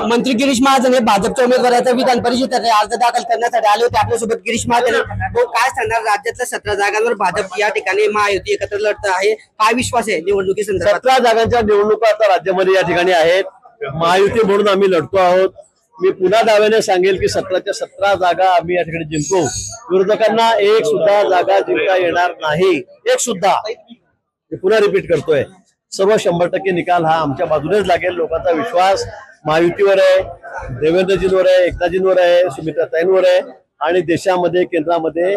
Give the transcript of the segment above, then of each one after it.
मंत्री गिरीश महाजन हे भाजपच्या उमेदवाराचा विधान परिषदेत अर्ज दाखल करण्यासाठी आले होते आपल्यासोबत गिरीश महाजन. तो काय सांगणार, राज्यातल्या 17 जागांवर भाजप या ठिकाणी महायुती एकत्र लढत आहे, काय विश्वास आहे निवडणुकीसंदर्भात? 17 जागांच्या निवडणुका आता राज्यामध्ये या ठिकाणी आहेत. महायुती म्हणून आम्ही लढतो आहोत. मी पुन्हा दाव्याने सांगेल की 17च्या 17 जागा आम्ही या ठिकाणी जिंकू. विरोधकांना एक सुद्धा जागा जिंकता येणार नाही, एक सुद्धा. मी पुन्हा रिपीट करतोय, सर्व 100% निकाल हा आमच्या बाजूनेच लागेल. लोकांचा विश्वास महायुतीवर आहे, देवेंद्रजींवर आहे, एकनाथजींवर आहे, सुमित्राताईंवर आहे आणि देशामध्ये केंद्रामध्ये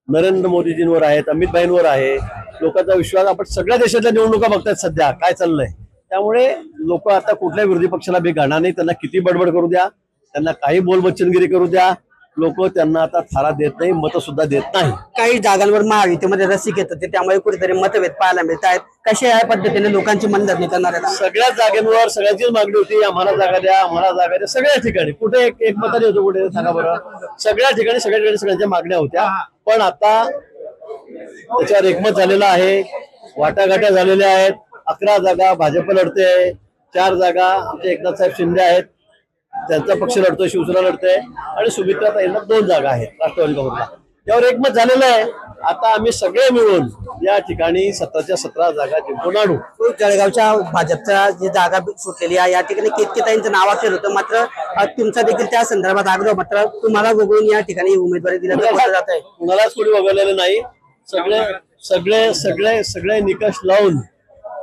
नरेंद्र मोदीजींवर आहेत, अमित भाईंवर आहे. लोकांचा विश्वास, आपण सगळ्या देशातल्या निवडणुका बघतात सध्या काय चाललंय. त्यामुळे लोक आता कुठल्याही विरोधी पक्षाला बी घालणार नाही. त्यांना किती बडबड करू द्या, त्यांना काही बोलबच्चनगिरी करू द्या, लोक त्यांना आता थारा देत नाही, मत सुद्धा देत नाही. काही जागांवर महायुतीमध्ये रसिक येत होते, त्यामुळे कुठेतरी मतभेद पाहायला मिळत आहेत. कशा या पद्धतीने लोकांची मनधरणी करणार आहेत? सगळ्याच जागेवर सगळ्यांचीच मागणी होती, आम्हाला जागा द्या, आम्हाला जागा द्या. सगळ्या ठिकाणी कुठे एक मताने होतो, कुठे सांगा बरं. सगळ्या ठिकाणी सगळ्यांच्या मागण्या होत्या. पण आता त्याच्यावर एकमत झालेलं आहे, वाटाघाट्या झालेल्या आहेत. 11 जागा भाजप लढते आहे, 4 जागा आमचे एकनाथ साहेब शिंदे आहेत, त्यांचा पक्ष लढतोय, शिवसेना लढतोय आणि सुमित्राताईंना 2 जागा आहेत राष्ट्रवादी काँग्रेसला. त्यावर एकमत झालेलं आहे. आता आम्ही सगळे मिळून या ठिकाणी 17च्या 17 जागा जिंकून आणू. जळगावच्या भाजपच्या जी जागा सुटलेली आहे या ठिकाणी केतकीताईंचं नाव अखेर होतं, मात्र तुमचा देखील त्या संदर्भात आग्रह, मात्र तुम्हाला वगळून या ठिकाणी उमेदवारी दिल्याचं जात आहे. कुणालाच कोणी वगळलेलं नाही. सगळे सगळे सगळे सगळे निकष लावून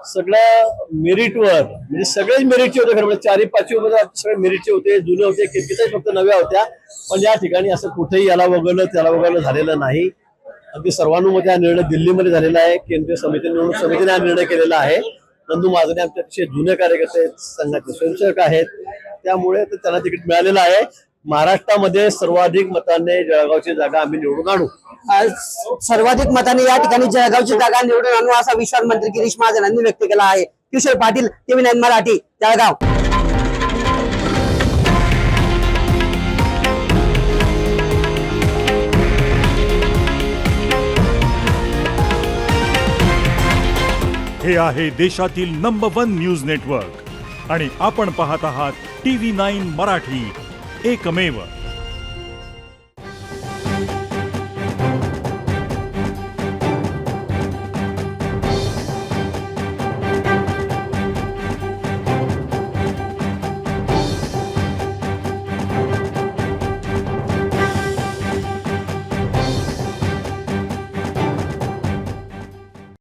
सगळ्या मेरिटवर, म्हणजे सगळेच मेरिटचे होते. खरं म्हणजे 4-5 उमेदवार सगळे मेरिटचे होते, जुने होते, केतकीताई फक्त नव्या होत्या. पण या ठिकाणी असं कुठेही याला वगळलं त्याला वगळलं झालेलं नाही. अगदी सर्वानुमते हा निर्णय दिल्लीमध्ये झालेला आहे. केंद्रीय निवडणूक समितीने हा निर्णय केलेला आहे. नंदू महाजने आमचे अतिशय जुने कार्यकर्ते आहेत, संघाचे स्वयंसेवक आहेत, त्यामुळे त्यांना तिकीट मिळालेलं आहे. महाराष्ट्रामध्ये सर्वाधिक मतांनी जळगावची जागा आम्ही निवडून आणू. सर्वाधिक मतांनी या ठिकाणी जळगावची जागा निवडून आणू असा विश्वास मंत्री गिरीश महाजन यांनी व्यक्त केला आहे. किशोर पाटील, TV9 मराठी, जळगाव. हे आहे देशातील नंबर 1 न्यूज नेटवर्क आणि आपण पाहत आहात TV9 मराठी, एकमेव.